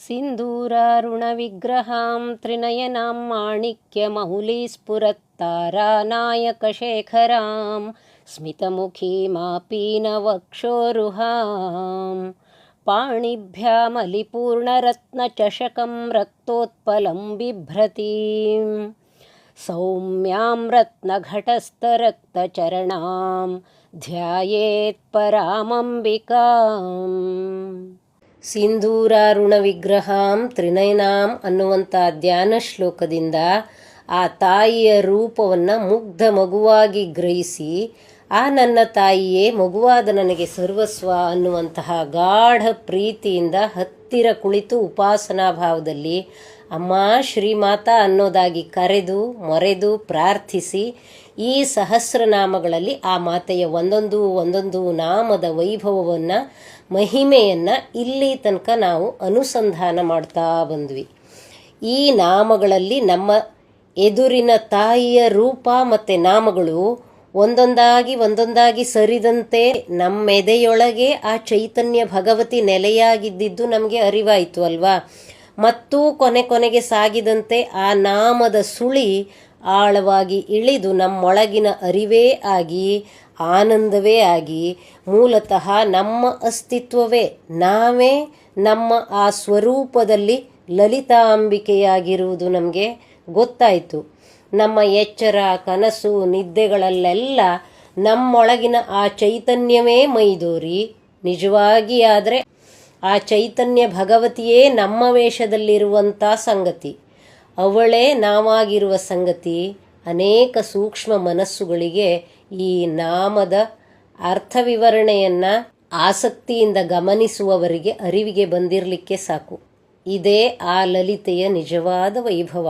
ಸಿಂಧೂರಾರುಣವಿಗ್ರಹಾಂ ತ್ರಿನಯನಾಂ ಮಾಣಿಕ್ಯಮೌಲೀಸ್ಫುರತ್ತಾರಾನಾಯಕಶೇಖರಾಂ ಸ್ಮಿತಮುಖೀಮಾಪೀನವಕ್ಷೋರುಹಾಂ ಪಾಣಿಭ್ಯಾಮಲಿಪೂರ್ಣರತ್ನಚಷಕಂ ರಕ್ತೋತ್ಪಲಂ ಬಿಭ್ರತೀಂ ಸೌಮ್ಯಾಂ ರತ್ನಘಟಸ್ಥರಕ್ತಚರಣಾಂ ಧ್ಯಾಯೇತ್ ಪರಾಮಂಬಿಕಾಂ. ಸಿಂಧೂರಾರುಣ ವಿಗ್ರಹಾಂ ತ್ರಿನಯನಾಂ ಅನ್ನುವಂಥ ಧ್ಯಾನ ಶ್ಲೋಕದಿಂದ ಆ ತಾಯಿಯ ರೂಪವನ್ನು ಮುಗ್ಧ ಮಗುವಾಗಿ ಗ್ರಹಿಸಿ, ಆ ನನ್ನ ತಾಯಿಯೇ ಮಗುವಾದ ನನಗೆ ಸರ್ವಸ್ವ ಅನ್ನುವಂತಹ ಗಾಢ ಪ್ರೀತಿಯಿಂದ ಹತ್ತಿರ ಕುಳಿತು ಉಪಾಸನಾ ಭಾವದಲ್ಲಿ ಅಮ್ಮ ಶ್ರೀಮಾತಾ ಅನ್ನೋದಾಗಿ ಕರೆದು ಮೊರೆದು ಪ್ರಾರ್ಥಿಸಿ, ಈ ಸಹಸ್ರನಾಮಗಳಲ್ಲಿ ಆ ಮಾತೆಯ ಒಂದೊಂದು ನಾಮದ ವೈಭವವನ್ನು ಮಹಿಮೆಯನ್ನು ಇಲ್ಲಿ ತನಕ ನಾವು ಅನುಸಂಧಾನ ಮಾಡ್ತಾ ಬಂದ್ವಿ. ಈ ನಾಮಗಳಲ್ಲಿ ನಮ್ಮ ಎದುರಿನ ತಾಯಿಯ ರೂಪ ಮತ್ತು ನಾಮಗಳು ಒಂದೊಂದಾಗಿ ಸರಿದಂತೆ ನಮ್ಮೆದೆಯೊಳಗೆ ಆ ಚೈತನ್ಯ ಭಗವತಿ ನೆಲೆಯಾಗಿದ್ದಿದ್ದು ನಮಗೆ ಅರಿವಾಯಿತು ಅಲ್ವಾ. ಮತ್ತು ಕೊನೆಗೆ ಸಾಗಿದಂತೆ ಆ ನಾಮದ ಸುಳಿ ಆಳವಾಗಿ ಇಳಿದು ನಮ್ಮೊಳಗಿನ ಅರಿವೇ ಆಗಿ ಆನಂದವೇ ಆಗಿ ಮೂಲತಃ ನಮ್ಮ ಅಸ್ತಿತ್ವವೇ ನಾವೇ ನಮ್ಮ ಆ ಸ್ವರೂಪದಲ್ಲಿ ಲಲಿತಾಂಬಿಕೆಯಾಗಿರುವುದು ನಮಗೆ ಗೊತ್ತಾಯಿತು. ನಮ್ಮ ಎಚ್ಚರ ಕನಸು ನಿದ್ದೆಗಳಲ್ಲೆಲ್ಲ ನಮ್ಮೊಳಗಿನ ಆ ಚೈತನ್ಯವೇ ಮೈದೋರಿ ನಿಜವಾಗಿ ಆದರೆ ಆ ಚೈತನ್ಯ ಭಗವತಿಯೇ ನಮ್ಮ ವೇಷದಲ್ಲಿರುವಂಥ ಸಂಗತಿ, ಅವಳೇ ನಾವಾಗಿರುವ ಸಂಗತಿ ಅನೇಕ ಸೂಕ್ಷ್ಮ ಮನಸ್ಸುಗಳಿಗೆ ಈ ನಾಮದ ಅರ್ಥ ವಿವರಣೆಯನ್ನು ಆಸಕ್ತಿಯಿಂದ ಗಮನಿಸುವವರಿಗೆ ಅರಿವಿಗೆ ಬಂದಿರಲಿಕ್ಕೆ ಸಾಕು. ಇದೇ ಆ ಲಲಿತೆಯ ನಿಜವಾದ ವೈಭವ,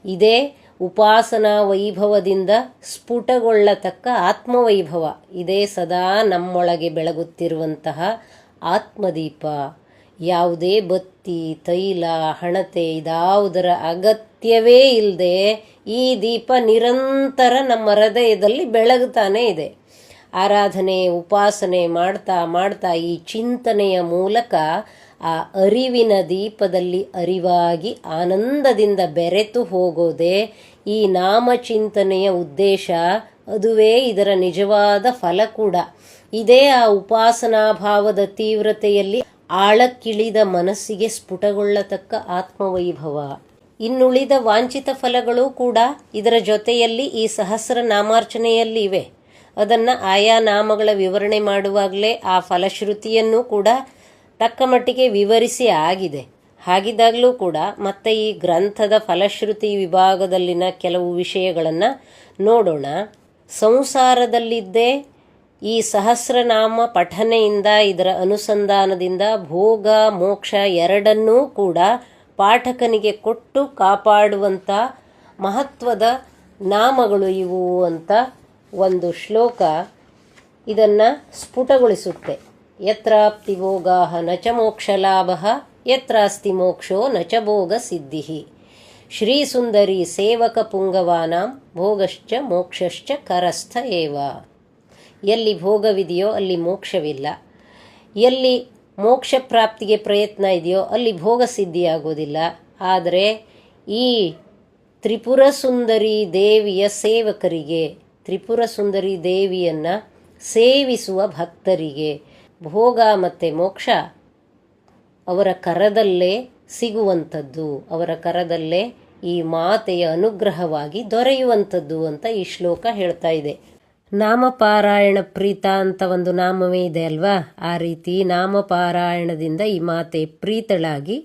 ಇದೇ ಉಪಾಸನಾ ವೈಭವದಿಂದ ಸ್ಫುಟಗೊಳ್ಳತಕ್ಕ ಆತ್ಮವೈಭವ, ಇದೇ ಸದಾ ನಮ್ಮೊಳಗೆ ಬೆಳಗುತ್ತಿರುವಂತಹ ಆತ್ಮದೀಪ. ಯಾವುದೇ ಬತ್ತಿ ತೈಲ ಹಣತೆ ಇದಾವುದರ ಅಗತ್ಯವೇ ಇಲ್ಲದೆ ಈ ದೀಪ ನಿರಂತರ ನಮ್ಮ ಹೃದಯದಲ್ಲಿ ಬೆಳಗುತ್ತಾನೇ ಇದೆ. ಆರಾಧನೆ ಉಪಾಸನೆ ಮಾಡ್ತಾ ಈ ಚಿಂತನೆಯ ಮೂಲಕ ಆ ಅರಿವಿನ ದೀಪದಲ್ಲಿ ಅರಿವಾಗಿ ಆನಂದದಿಂದ ಬೆರೆತು ಹೋಗೋದೇ ಈ ನಾಮಚಿಂತನೆಯ ಉದ್ದೇಶ. ಅದುವೇ ಇದರ ನಿಜವಾದ ಫಲ ಕೂಡ. ಇದೇ ಆ ಉಪಾಸನಾ ಭಾವದ ತೀವ್ರತೆಯಲ್ಲಿ ಆಳಕ್ಕಿಳಿದ ಮನಸ್ಸಿಗೆ ಸ್ಫುಟಗೊಳ್ಳತಕ್ಕ ಆತ್ಮವೈಭವ. ಇನ್ನುಳಿದ ವಾಂಛಿತ ಫಲಗಳು ಕೂಡ ಇದರ ಜೊತೆಯಲ್ಲಿ ಈ ಸಹಸ್ರ ನಾಮಾರ್ಚನೆಯಲ್ಲಿ ಇವೆ. ಅದನ್ನು ಆಯಾ ನಾಮಗಳ ವಿವರಣೆ ಮಾಡುವಾಗಲೇ ಆ ಫಲಶ್ರುತಿಯನ್ನು ಕೂಡ ತಕ್ಕ ಮಟ್ಟಿಗೆ ವಿವರಿಸಿ ಆಗಿದೆ. ಹಾಗಿದ್ದಾಗಲೂ ಕೂಡ ಮತ್ತೆ ಈ ಗ್ರಂಥದ ಫಲಶ್ರುತಿ ವಿಭಾಗದಲ್ಲಿನ ಕೆಲವು ವಿಷಯಗಳನ್ನು ನೋಡೋಣ. ಸಂಸಾರದಲ್ಲಿದ್ದೇ ಈ ಸಹಸ್ರನಾಮ ಪಠನೆಯಿಂದ ಇದರ ಅನುಸಂಧಾನದಿಂದ ಭೋಗ ಮೋಕ್ಷ ಎರಡನ್ನೂ ಕೂಡ ಪಾಠಕನಿಗೆ ಕೊಟ್ಟು ಕಾಪಾಡುವಂಥ ಮಹತ್ವದ ನಾಮಗಳು ಇವು ಅಂತ ಒಂದು ಶ್ಲೋಕ ಇದನ್ನು ಸ್ಫುಟಗೊಳಿಸುತ್ತೆ. ಯತ್ರಾಪ್ತಿ ಭೋಗಾಃ ನ ಚ ಮೋಕ್ಷಲಾಭಃ ಯತ್ರಾಸ್ತಿ ಮೋಕ್ಷೋ ನ ಚ ಭೋಗ ಸಿದ್ಧಿಃ ಶ್ರೀಸುಂದರಿ ಸೇವಕ ಪುಂಗವಾನಾಂ ಭೋಗಶ್ಚ ಮೋಕ್ಷಶ್ಚ ಕರಸ್ಥ ಏವ. ಎಲ್ಲಿ ಭೋಗವಿದೆಯೋ ಅಲ್ಲಿ ಮೋಕ್ಷವಿಲ್ಲ, ಎಲ್ಲಿ ಮೋಕ್ಷ ಪ್ರಾಪ್ತಿಗೆ ಪ್ರಯತ್ನ ಇದೆಯೋ ಅಲ್ಲಿ ಭೋಗ ಸಿದ್ಧಿಯಾಗೋದಿಲ್ಲ. ಆದರೆ ಈ ತ್ರಿಪುರ ಸುಂದರಿ ದೇವಿಯ ಸೇವಕರಿಗೆ, ತ್ರಿಪುರ ಸುಂದರಿ ದೇವಿಯನ್ನು ಸೇವಿಸುವ ಭಕ್ತರಿಗೆ ಭೋಗ ಮತ್ತು ಮೋಕ್ಷ ಅವರ ಕರದಲ್ಲೇ ಸಿಗುವಂಥದ್ದು, ಅವರ ಕರದಲ್ಲೇ ಈ ಮಾತೆಯ ಅನುಗ್ರಹವಾಗಿ ದೊರೆಯುವಂಥದ್ದು ಅಂತ ಈ ಶ್ಲೋಕ ಹೇಳ್ತಾ ಇದೆ. ನಾಮಪಾರಾಯಣ ಪ್ರೀತ ಅಂತ ಒಂದು ನಾಮವೇ ಇದೆ ಅಲ್ವಾ, ಆ ರೀತಿ ನಾಮಪಾರಾಯಣದಿಂದ ಈ ಮಾತೆ ಪ್ರೀತಳಾಗಿ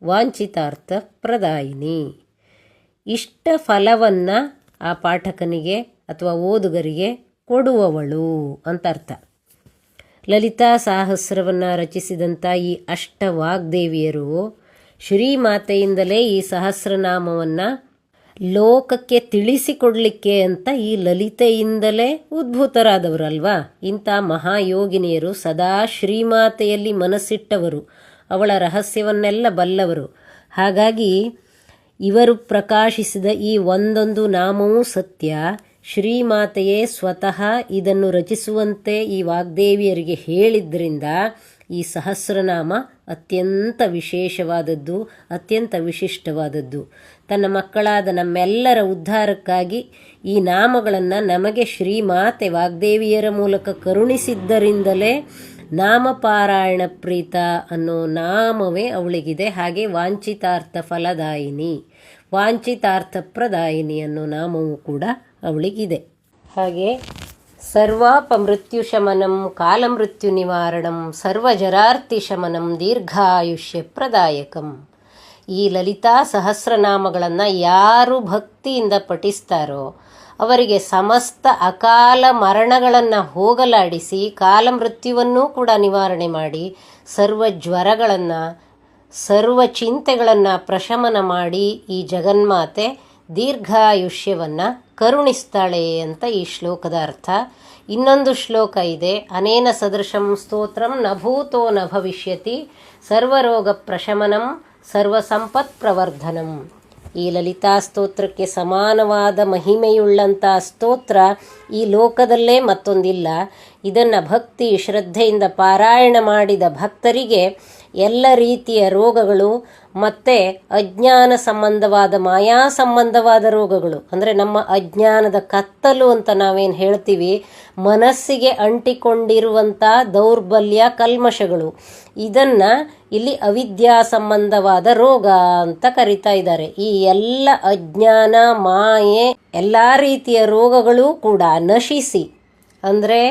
ವಾಂಛಿತಾರ್ಥ ಪ್ರದಾಯಿನಿ, ಇಷ್ಟ ಫಲವನ್ನು ಆ ಪಾಠಕನಿಗೆ ಅಥವಾ ಓದುಗರಿಗೆ ಕೊಡುವವಳು ಅಂತ ಅರ್ಥ. ಲಲಿತಾ ಸಹಸ್ರವನ್ನು ರಚಿಸಿದಂಥ ಈ ಅಷ್ಟ ವಾಗ್ದೇವಿಯರು ಶ್ರೀಮಾತೆಯಿಂದಲೇ ಈ ಸಹಸ್ರನಾಮವನ್ನು ಲೋಕಕ್ಕೆ ತಿಳಿಸಿಕೊಡಲಿಕ್ಕೆ ಅಂತ ಈ ಲಲಿತೆಯಿಂದಲೇ ಉದ್ಭೂತರಾದವರಲ್ವಾ. ಇಂಥ ಮಹಾಯೋಗಿನಿಯರು ಸದಾ ಶ್ರೀಮಾತೆಯಲ್ಲಿ ಮನಸ್ಸಿಟ್ಟವರು, ಅವಳ ರಹಸ್ಯವನ್ನೆಲ್ಲ ಬಲ್ಲವರು. ಹಾಗಾಗಿ ಇವರು ಪ್ರಕಾಶಿಸಿದ ಈ ಒಂದೊಂದು ನಾಮವೂ ಸತ್ಯ. ಶ್ರೀಮಾತೆಯೇ ಸ್ವತಃ ಇದನ್ನು ರಚಿಸುವಂತೆ ಈ ವಾಗ್ದೇವಿಯರಿಗೆ ಹೇಳಿದ್ರಿಂದ ಈ ಸಹಸ್ರನಾಮ ಅತ್ಯಂತ ವಿಶೇಷವಾದದ್ದು, ಅತ್ಯಂತ ವಿಶಿಷ್ಟವಾದದ್ದು. ತನ್ನ ಮಕ್ಕಳಾದ ನಮ್ಮೆಲ್ಲರ ಉದ್ಧಾರಕ್ಕಾಗಿ ಈ ನಾಮಗಳನ್ನು ನಮಗೆ ಶ್ರೀಮಾತೆ ವಾಗ್ದೇವಿಯರ ಮೂಲಕ ಕರುಣಿಸಿದ್ದರಿಂದಲೇ ನಾಮಪಾರಾಯಣ ಪ್ರೀತ ಅನ್ನೋ ನಾಮವೇ ಅವಳಿಗಿದೆ. ಹಾಗೆ ವಾಂಛಿತಾರ್ಥ ಫಲದಾಯಿನಿ, ವಾಂಛಿತಾರ್ಥ ಪ್ರದಾಯಿನಿ ಅನ್ನೋ ನಾಮವೂ ಕೂಡ ಅವಳಿಗಿದೆ. ಹಾಗೆ ಸರ್ವಾಪಮೃತ್ಯು ಶಮನಂ ಕಾಲಮೃತ್ಯು ನಿವಾರಣಂ ಸರ್ವಜರಾರ್ತಿ ಶಮನಂ ದೀರ್ಘಾಯುಷ್ಯ ಪ್ರದಾಯಕಂ. ಈ ಲಲಿತಾ ಸಹಸ್ರನಾಮಗಳನ್ನು ಯಾರು ಭಕ್ತಿಯಿಂದ ಪಠಿಸ್ತಾರೋ ಅವರಿಗೆ ಸಮಸ್ತ ಅಕಾಲ ಮರಣಗಳನ್ನು ಹೋಗಲಾಡಿಸಿ ಕಾಲಮೃತ್ಯುವನ್ನೂ ಕೂಡ ನಿವಾರಣೆ ಮಾಡಿ ಸರ್ವ ಜ್ವರಗಳನ್ನು ಸರ್ವ ಚಿಂತೆಗಳನ್ನು ಪ್ರಶಮನ ಮಾಡಿ ಈ ಜಗನ್ಮಾತೆ ದೀರ್ಘಾಯುಷ್ಯವನ್ನು ಕರುಣಿಸ್ತಾಳೆ ಅಂತ ಈ ಶ್ಲೋಕದ ಅರ್ಥ. ಇನ್ನೊಂದು ಶ್ಲೋಕ ಇದೆ, ಅನೇನ ಸದೃಶಂ ಸ್ತೋತ್ರಂ ನ ಭೂತೋ ನ ಭವಿಷ್ಯತಿ ಸರ್ವರೋಗ ಪ್ರಶಮನಂ ಸರ್ವಸಂಪತ್ ಪ್ರವರ್ಧನಂ. ಈ ಲಲಿತಾ ಸ್ತೋತ್ರಕ್ಕೆ ಸಮಾನವಾದ ಮಹಿಮೆಯುಳ್ಳಂಥ ಸ್ತೋತ್ರ ಈ ಲೋಕದಲ್ಲೇ ಮತ್ತೊಂದಿಲ್ಲ. ಇದನ್ನು ಭಕ್ತಿ ಶ್ರದ್ಧೆಯಿಂದ ಪಾರಾಯಣ ಮಾಡಿದ ಭಕ್ತರಿಗೆ ಎಲ್ಲ ರೀತಿಯ ರೋಗಗಳು ಮತ್ತು ಅಜ್ಞಾನ ಸಂಬಂಧವಾದ ಮಾಯಾ ಸಂಬಂಧವಾದ ರೋಗಗಳು, ಅಂದರೆ ನಮ್ಮ ಅಜ್ಞಾನದ ಕತ್ತಲು ಅಂತ ನಾವೇನು ಹೇಳ್ತೀವಿ, ಮನಸ್ಸಿಗೆ ಅಂಟಿಕೊಂಡಿರುವಂಥ ದೌರ್ಬಲ್ಯ ಕಲ್ಮಶಗಳು, ಇದನ್ನು ಇಲ್ಲಿ ಅವಿದ್ಯಾ ಸಂಬಂಧವಾದ ರೋಗ ಅಂತ ಕರಿತಾ ಇದ್ದಾರೆ. ಈ ಎಲ್ಲ ಅಜ್ಞಾನ ಮಾಯೆ ಎಲ್ಲ ರೀತಿಯ ರೋಗಗಳು ಕೂಡ ನಶಿಸಿ, ಅಂದರೆ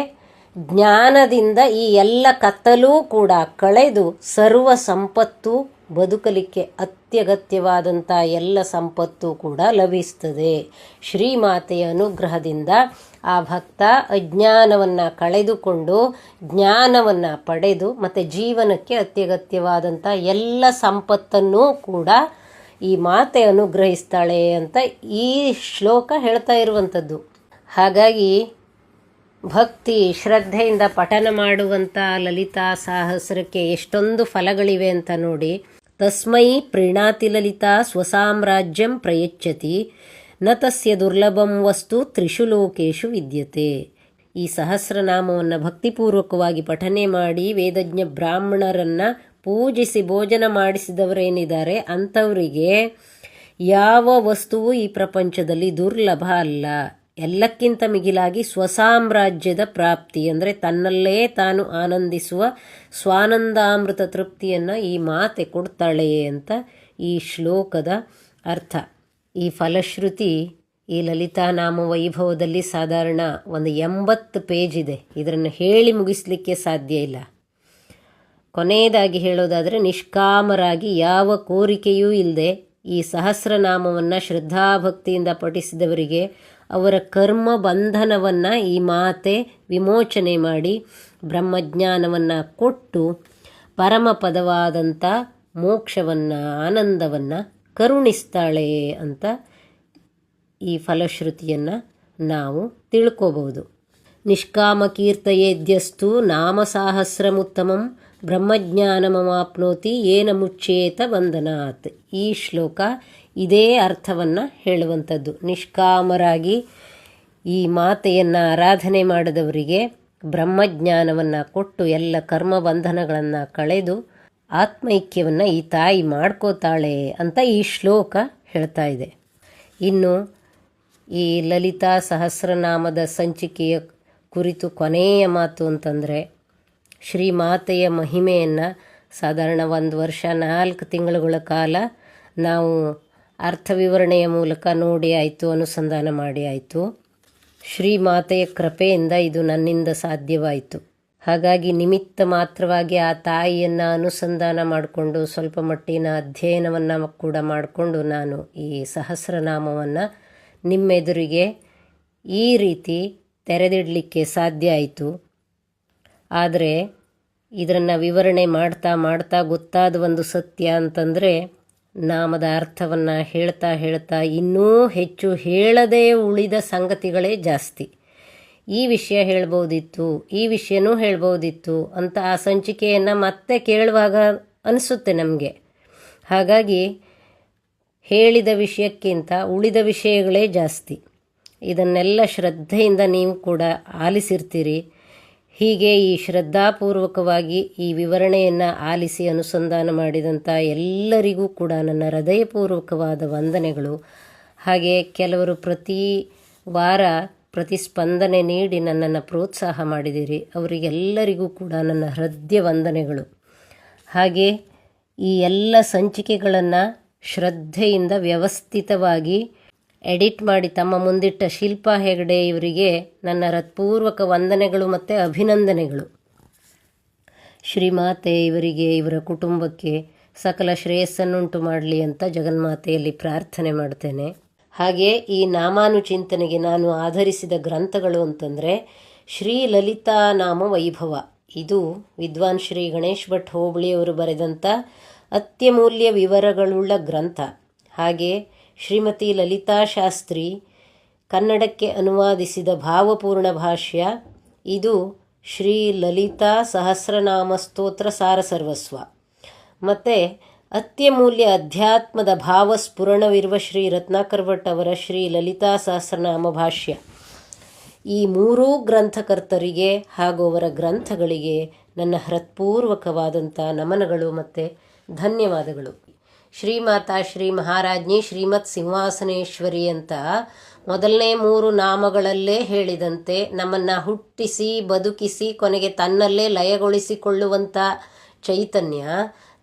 ಜ್ಞಾನದಿಂದ ಈ ಎಲ್ಲ ಕತ್ತಲೂ ಕೂಡ ಕಳೆದು ಸರ್ವ ಸಂಪತ್ತು ಬದುಕಲಿಕ್ಕೆ ಅತ್ಯಗತ್ಯವಾದಂಥ ಎಲ್ಲ ಸಂಪತ್ತು ಕೂಡ ಲಭಿಸ್ತದೆ. ಶ್ರೀಮಾತೆಯ ಅನುಗ್ರಹದಿಂದ ಆ ಭಕ್ತ ಅಜ್ಞಾನವನ್ನು ಕಳೆದುಕೊಂಡು ಜ್ಞಾನವನ್ನು ಪಡೆದು ಮತ್ತು ಜೀವನಕ್ಕೆ ಅತ್ಯಗತ್ಯವಾದಂಥ ಎಲ್ಲ ಸಂಪತ್ತನ್ನೂ ಕೂಡ ಈ ಮಾತೆ ಅನುಗ್ರಹಿಸ್ತಾಳೆ ಅಂತ ಈ ಶ್ಲೋಕ ಹೇಳ್ತಾ ಇರುವಂಥದ್ದು. ಹಾಗಾಗಿ ಭಕ್ತಿ ಶ್ರದ್ಧೆಯಿಂದ ಪಠನ ಮಾಡುವಂಥ ಲಲಿತಾ ಸಹಸ್ರಕ್ಕೆ ಎಷ್ಟೊಂದು ಫಲಗಳಿವೆ ಅಂತ ನೋಡಿ. ತಸ್ಮೈ ಪ್ರೀಣಾತಿ ಲಲಿತಾ ಸ್ವಸಾಮ್ರಾಜ್ಯಂ ಪ್ರಯಚ್ಛತಿ ನ ತಸ್ಯ ದುರ್ಲಭಂ ವಸ್ತು ತ್ರಿಷು ಲೋಕೇಶು ವಿದ್ಯತೆ. ಈ ಸಹಸ್ರನಾಮವನ್ನು ಭಕ್ತಿಪೂರ್ವಕವಾಗಿ ಪಠನೆ ಮಾಡಿ ವೇದಜ್ಞ ಬ್ರಾಹ್ಮಣರನ್ನು ಪೂಜಿಸಿ ಭೋಜನ ಮಾಡಿಸಿದವರೇನಿದ್ದಾರೆ ಅಂಥವರಿಗೆ ಯಾವ ವಸ್ತುವು ಈ ಪ್ರಪಂಚದಲ್ಲಿ ದುರ್ಲಭ ಅಲ್ಲ. ಎಲ್ಲಕ್ಕಿಂತ ಮಿಗಿಲಾಗಿ ಸ್ವಸಾಮ್ರಾಜ್ಯದ ಪ್ರಾಪ್ತಿ, ಅಂದರೆ ತನ್ನಲ್ಲೇ ತಾನು ಆನಂದಿಸುವ ಸ್ವಾನಂದಾಮೃತ ತೃಪ್ತಿಯನ್ನು ಈ ಮಾತೆ ಕೊಡ್ತಾಳೆ ಅಂತ ಈ ಶ್ಲೋಕದ ಅರ್ಥ. ಈ ಫಲಶ್ರುತಿ ಈ ಲಲಿತಾ ನಾಮ ವೈಭವದಲ್ಲಿ ಸಾಧಾರಣ ಒಂದು 80 ಪೇಜ್ ಇದೆ. ಇದನ್ನು ಹೇಳಿ ಮುಗಿಸ್ಲಿಕ್ಕೆ ಸಾಧ್ಯ ಇಲ್ಲ. ಕೊನೆಯದಾಗಿ ಹೇಳೋದಾದರೆ, ನಿಷ್ಕಾಮರಾಗಿ ಯಾವ ಕೋರಿಕೆಯೂ ಇಲ್ಲದೆ ಈ ಸಹಸ್ರನಾಮವನ್ನು ಶ್ರದ್ಧಾಭಕ್ತಿಯಿಂದ ಪಠಿಸಿದವರಿಗೆ ಅವರ ಕರ್ಮ ಬಂಧನವನ್ನು ಈ ಮಾತೆ ವಿಮೋಚನೆ ಮಾಡಿ ಬ್ರಹ್ಮಜ್ಞಾನವನ್ನು ಕೊಟ್ಟು ಪರಮಪದವಾದಂಥ ಮೋಕ್ಷವನ್ನು ಆನಂದವನ್ನು ಕರುಣಿಸ್ತಾಳೆ ಅಂತ ಈ ಫಲಶ್ರುತಿಯನ್ನು ನಾವು ತಿಳ್ಕೋಬಹುದು. ನಿಷ್ಕಾಮ ಕೀರ್ತಯೇದ್ಯಸ್ತು ನಾಮ ಸಾಹಸ್ರಮುತ್ತಮಂ ಬ್ರಹ್ಮಜ್ಞಾನಮವಾಪ್ನೋತಿ ಏನ ಮುಚ್ಚೇತ ಬಂಧನಾತ್. ಈ ಶ್ಲೋಕ ಇದೇ ಅರ್ಥವನ್ನು ಹೇಳುವಂಥದ್ದು. ನಿಷ್ಕಾಮರಾಗಿ ಈ ಮಾತೆಯನ್ನು ಆರಾಧನೆ ಮಾಡಿದವರಿಗೆ ಬ್ರಹ್ಮಜ್ಞಾನವನ್ನು ಕೊಟ್ಟು ಎಲ್ಲ ಕರ್ಮಬಂಧನಗಳನ್ನು ಕಳೆದು ಆತ್ಮೈಕ್ಯವನ್ನು ಈ ತಾಯಿ ಮಾಡ್ಕೋತಾಳೆ ಅಂತ ಈ ಶ್ಲೋಕ ಹೇಳ್ತಾ ಇದೆ. ಇನ್ನು ಈ ಲಲಿತಾ ಸಹಸ್ರನಾಮದ ಸಂಚಿಕೆಯ ಕುರಿತು ಕೊನೆಯ ಮಾತು ಅಂತಂದರೆ, ಶ್ರೀಮಾತೆಯ ಮಹಿಮೆಯನ್ನು ಸಾಧಾರಣ 1 ವರ್ಷ 4 ತಿಂಗಳುಗಳ ಕಾಲ ನಾವು ಅರ್ಥವಿವರಣೆಯ ಮೂಲಕ ನೋಡಿ ಆಯಿತು, ಅನುಸಂಧಾನ ಮಾಡಿ ಆಯಿತು. ಶ್ರೀಮಾತೆಯ ಕೃಪೆಯಿಂದ ಇದು ನನ್ನಿಂದ ಸಾಧ್ಯವಾಯಿತು. ಹಾಗಾಗಿ ನಿಮಿತ್ತ ಮಾತ್ರವಾಗಿ ಆ ತಾಯಿಯನ್ನು ಅನುಸಂಧಾನ ಮಾಡಿಕೊಂಡು ಸ್ವಲ್ಪ ಮಟ್ಟಿನ ಅಧ್ಯಯನವನ್ನು ಕೂಡ ಮಾಡಿಕೊಂಡು ನಾನು ಈ ಸಹಸ್ರನಾಮವನ್ನು ನಿಮ್ಮೆದುರಿಗೆ ಈ ರೀತಿ ತೆರೆದಿಡಲಿಕ್ಕೆ ಸಾಧ್ಯ ಆಯಿತು. ಆದರೆ ಇದನ್ನು ವಿವರಣೆ ಮಾಡ್ತಾ ಮಾಡ್ತಾ ಗೊತ್ತಾದ ಒಂದು ಸತ್ಯ ಅಂತಂದರೆ, ನಾಮದ ಅರ್ಥವನ್ನು ಹೇಳ್ತಾ ಇನ್ನೂ ಹೆಚ್ಚು ಹೇಳದೇ ಉಳಿದ ಸಂಗತಿಗಳೇ ಜಾಸ್ತಿ. ಈ ವಿಷಯ ಹೇಳ್ಬೋದಿತ್ತು, ಈ ವಿಷಯನೂ ಹೇಳ್ಬೋದಿತ್ತು ಅಂತ ಆ ಸಂಚಿಕೆಯನ್ನು ಮತ್ತೆ ಕೇಳುವಾಗ ಅನಿಸುತ್ತೆ ನಮಗೆ. ಹಾಗಾಗಿ ಹೇಳಿದ ವಿಷಯಕ್ಕಿಂತ ಉಳಿದ ವಿಷಯಗಳೇ ಜಾಸ್ತಿ. ಇದನ್ನೆಲ್ಲ ಶ್ರದ್ಧೆಯಿಂದ ನೀವು ಕೂಡ ಆಲಿಸಿರ್ತೀರಿ. ಹೀಗೆ ಈ ಶ್ರದ್ಧಾಪೂರ್ವಕವಾಗಿ ಈ ವಿವರಣೆಯನ್ನು ಆಲಿಸಿ ಅನುಸಂಧಾನ ಮಾಡಿದಂಥ ಎಲ್ಲರಿಗೂ ಕೂಡ ನನ್ನ ಹೃದಯಪೂರ್ವಕವಾದ ವಂದನೆಗಳು. ಹಾಗೆ ಕೆಲವರು ಪ್ರತಿ ವಾರ ಪ್ರತಿಸ್ಪಂದನೆ ನೀಡಿ ನನ್ನನ್ನು ಪ್ರೋತ್ಸಾಹ ಮಾಡಿದ್ದೀರಿ, ಅವರಿಗೆಲ್ಲರಿಗೂ ಕೂಡ ನನ್ನ ಹೃದಯ ವಂದನೆಗಳು. ಹಾಗೆ ಈ ಎಲ್ಲ ಸಂಚಿಕೆಗಳನ್ನು ಶ್ರದ್ಧೆಯಿಂದ ವ್ಯವಸ್ಥಿತವಾಗಿ ಎಡಿಟ್ ಮಾಡಿ ತಮ್ಮ ಮುಂದಿಟ್ಟ ಶಿಲ್ಪಾ ಹೆಗಡೆ ಇವರಿಗೆ ನನ್ನ ಹೃತ್ಪೂರ್ವಕ ವಂದನೆಗಳು ಮತ್ತು ಅಭಿನಂದನೆಗಳು. ಶ್ರೀಮಾತೆ ಇವರಿಗೆ, ಇವರ ಕುಟುಂಬಕ್ಕೆ ಸಕಲ ಶ್ರೇಯಸ್ಸನ್ನುಂಟು ಮಾಡಲಿ ಅಂತ ಜಗನ್ಮಾತೆಯಲ್ಲಿ ಪ್ರಾರ್ಥನೆ ಮಾಡ್ತೇನೆ. ಹಾಗೆ ಈ ನಾಮಾನುಚಿಂತನೆಗೆ ನಾನು ಆಧರಿಸಿದ ಗ್ರಂಥಗಳು ಅಂತಂದರೆ ಶ್ರೀ ಲಲಿತಾ ನಾಮ ವೈಭವ, ಇದು ವಿದ್ವಾನ್ ಶ್ರೀ ಗಣೇಶ್ ಭಟ್ ಹೋಬಳಿಯವರು ಬರೆದಂಥ ಅತ್ಯಮೂಲ್ಯ ವಿವರಗಳುಳ್ಳ ಗ್ರಂಥ. ಹಾಗೆ ಶ್ರೀಮತಿ ಲಲಿತಾ ಶಾಸ್ತ್ರಿ ಕನ್ನಡಕ್ಕೆ ಅನುವಾದಿಸಿದ ಭಾವಪೂರ್ಣ ಭಾಷ್ಯ, ಇದು ಶ್ರೀ ಲಲಿತಾ ಸಹಸ್ರನಾಮ ಸ್ತೋತ್ರ ಸಾರಸರ್ವಸ್ವ. ಮತ್ತು ಅತ್ಯಮೂಲ್ಯ ಅಧ್ಯಾತ್ಮದ ಭಾವ ಸ್ಫುರಣವಿರುವ ಶ್ರೀ ರತ್ನಾಕರ್ ಭಟ್ ಅವರ ಶ್ರೀ ಲಲಿತಾ ಸಹಸ್ರನಾಮ ಭಾಷ್ಯ. ಈ ಮೂರೂ ಗ್ರಂಥಕರ್ತರಿಗೆ ಹಾಗೂ ಅವರ ಗ್ರಂಥಗಳಿಗೆ ನನ್ನ ಹೃತ್ಪೂರ್ವಕವಾದಂಥ ನಮನಗಳು ಮತ್ತು ಧನ್ಯವಾದಗಳು. ಶ್ರೀಮಾತಾ ಶ್ರೀ ಮಹಾರಾಜ್ಞಿ ಶ್ರೀಮತ್ ಸಿಂಹಾಸನೇಶ್ವರಿ ಅಂತ ಮೊದಲನೇ 3 ನಾಮಗಳಲ್ಲೇ ಹೇಳಿದಂತೆ ನಮ್ಮನ್ನು ಹುಟ್ಟಿಸಿ ಬದುಕಿಸಿ ಕೊನೆಗೆ ತನ್ನಲ್ಲೇ ಲಯಗೊಳಿಸಿಕೊಳ್ಳುವಂಥ ಚೈತನ್ಯ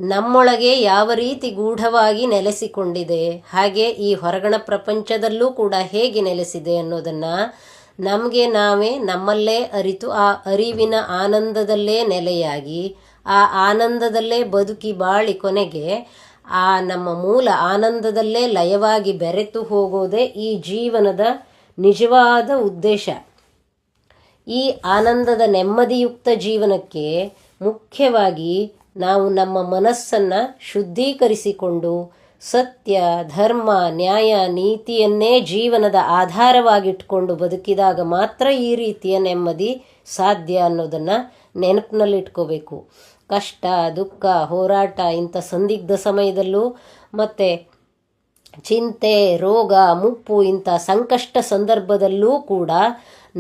ನಮ್ಮೊಳಗೆ ಯಾವ ರೀತಿ ಗೂಢವಾಗಿ ನೆಲೆಸಿಕೊಂಡಿದೆ, ಹಾಗೆ ಈ ಹೊರಗಣ ಪ್ರಪಂಚದಲ್ಲೂ ಕೂಡ ಹೇಗೆ ನೆಲೆಸಿದೆ ಅನ್ನೋದನ್ನು ನಮಗೆ ನಾವೇ ನಮ್ಮಲ್ಲೇ ಅರಿತು ಆ ಅರಿವಿನ ಆನಂದದಲ್ಲೇ ನೆಲೆಯಾಗಿ ಆ ಆನಂದದಲ್ಲೇ ಬದುಕಿ ಬಾಳಿ ಕೊನೆಗೆ ಆ ನಮ್ಮ ಮೂಲ ಆನಂದದಲ್ಲೇ ಲಯವಾಗಿ ಬೆರೆತು ಹೋಗೋದೇ ಈ ಜೀವನದ ನಿಜವಾದ ಉದ್ದೇಶ. ಈ ಆನಂದದ ನೆಮ್ಮದಿಯುಕ್ತ ಜೀವನಕ್ಕೆ ಮುಖ್ಯವಾಗಿ ನಾವು ನಮ್ಮ ಮನಸ್ಸನ್ನು ಶುದ್ಧೀಕರಿಸಿಕೊಂಡು ಸತ್ಯ, ಧರ್ಮ, ನ್ಯಾಯ, ನೀತಿಯನ್ನೇ ಜೀವನದ ಆಧಾರವಾಗಿಟ್ಕೊಂಡು ಬದುಕಿದಾಗ ಮಾತ್ರ ಈ ರೀತಿಯ ನೆಮ್ಮದಿ ಸಾಧ್ಯ ಅನ್ನೋದನ್ನು ನೆನಪಿನಲ್ಲಿಟ್ಕೋಬೇಕು. ಕಷ್ಟ, ದುಃಖ, ಹೋರಾಟ ಇಂಥ ಸಂದಿಗ್ಧ ಸಮಯದಲ್ಲೂ ಮತ್ತು ಚಿಂತೆ, ರೋಗ, ಮುಪ್ಪು ಇಂಥ ಸಂಕಷ್ಟ ಸಂದರ್ಭದಲ್ಲೂ ಕೂಡ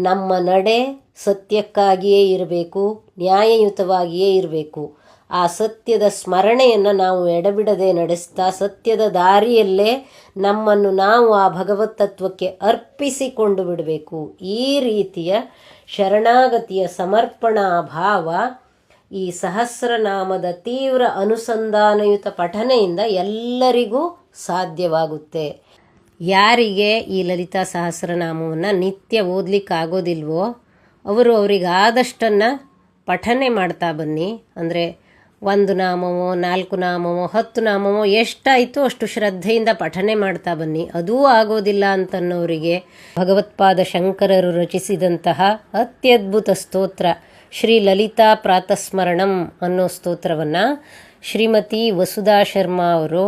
ನಮ್ಮ ನಡೆ ಸತ್ಯಕ್ಕಾಗಿಯೇ ಇರಬೇಕು, ನ್ಯಾಯಯುತವಾಗಿಯೇ ಇರಬೇಕು. ಆ ಸತ್ಯದ ಸ್ಮರಣೆಯನ್ನು ನಾವು ಎಡಬಿಡದೆ ನಡೆಸ್ತಾ ಸತ್ಯದ ದಾರಿಯಲ್ಲೇ ನಮ್ಮನ್ನು ನಾವು ಆ ಭಗವತ್ ತತ್ವಕ್ಕೆ ಅರ್ಪಿಸಿಕೊಂಡು ಬಿಡಬೇಕು. ಈ ರೀತಿಯ ಶರಣಾಗತಿಯ ಸಮರ್ಪಣಾ ಭಾವ ಈ ಸಹಸ್ರನಾಮದ ತೀವ್ರ ಅನುಸಂಧಾನಯುತ ಪಠನೆಯಿಂದ ಎಲ್ಲರಿಗೂ ಸಾಧ್ಯವಾಗುತ್ತೆ. ಯಾರಿಗೆ ಈ ಲಲಿತಾ ಸಹಸ್ರನಾಮವನ್ನು ನಿತ್ಯ ಓದಲಿಕ್ಕಾಗೋದಿಲ್ವೋ ಅವರು ಅವರಿಗಾದಷ್ಟನ್ನು ಪಠನೆ ಮಾಡ್ತಾ ಬನ್ನಿ. ಅಂದರೆ 1 ನಾಮವೋ 4 ನಾಮವೋ 10 ನಾಮವೋ ಎಷ್ಟಾಯಿತು ಅಷ್ಟು ಶ್ರದ್ಧೆಯಿಂದ ಪಠನೆ ಮಾಡ್ತಾ ಬನ್ನಿ. ಅದೂ ಆಗೋದಿಲ್ಲ ಅಂತನ್ನೋರಿಗೆ ಭಗವತ್ಪಾದ ಶಂಕರರು ರಚಿಸಿದಂತಹ ಅತ್ಯದ್ಭುತ ಸ್ತೋತ್ರ ಶ್ರೀ ಲಲಿತಾ ಪ್ರಾತಸ್ಮರಣಂ ಅನ್ನೋ ಸ್ತೋತ್ರವನ್ನು ಶ್ರೀಮತಿ ವಸುಧಾ ಶರ್ಮಾ ಅವರು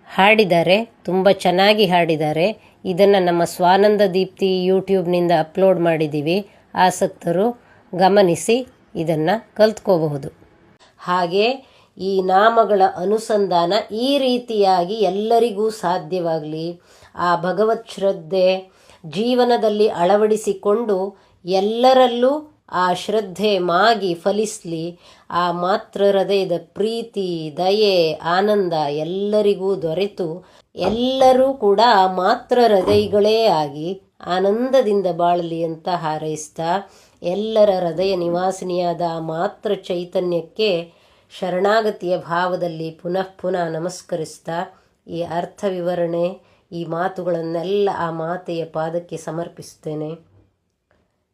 ಹಾಡಿದ್ದಾರೆ, ತುಂಬ ಚೆನ್ನಾಗಿ ಹಾಡಿದ್ದಾರೆ. ಇದನ್ನು ನಮ್ಮ ಸ್ವಾನಂದ ದೀಪ್ತಿ ಯೂಟ್ಯೂಬ್ನಿಂದ ಅಪ್ಲೋಡ್ ಮಾಡಿದ್ದೀವಿ, ಆಸಕ್ತರು ಗಮನಿಸಿ ಇದನ್ನು ಕಲ್ತ್ಕೋಬಹುದು. ಹಾಗೆ ಈ ನಾಮಗಳ ಅನುಸಂಧಾನ ಈ ರೀತಿಯಾಗಿ ಎಲ್ಲರಿಗೂ ಸಾಧ್ಯವಾಗಲಿ, ಆ ಭಗವತ್ ಶ್ರದ್ಧೆ ಜೀವನದಲ್ಲಿ ಅಳವಡಿಸಿಕೊಂಡು ಎಲ್ಲರಲ್ಲೂ ಆ ಶ್ರದ್ಧೆ ಮಾಗಿ ಫಲಿಸಲಿ. ಆ ಮಾತೃ ಹೃದಯದ ಪ್ರೀತಿ, ದಯೆ, ಆನಂದ ಎಲ್ಲರಿಗೂ ದೊರೆತು ಎಲ್ಲರೂ ಕೂಡ ಆ ಮಾತೃ ಹೃದಯಗಳೇ ಆಗಿ ಆನಂದದಿಂದ ಬಾಳಲಿ ಅಂತ ಹಾರೈಸ್ತಾ ಎಲ್ಲರ ಹೃದಯ ನಿವಾಸಿನಿಯಾದ ಆ ಮಾತೃ ಚೈತನ್ಯಕ್ಕೆ ಶರಣಾಗತಿಯ ಭಾವದಲ್ಲಿ ಪುನಃ ಪುನಃ ನಮಸ್ಕರಿಸ್ತಾ ಈ ಅರ್ಥ ವಿವರಣೆ, ಈ ಮಾತುಗಳನ್ನೆಲ್ಲ ಆ ಮಾತೆಯ ಪಾದಕ್ಕೆ ಸಮರ್ಪಿಸ್ತೇನೆ.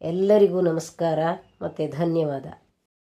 ಎಲ್ಲರಿಗೂ ನಮಸ್ಕಾರ ಮತ್ತು ಧನ್ಯವಾದ.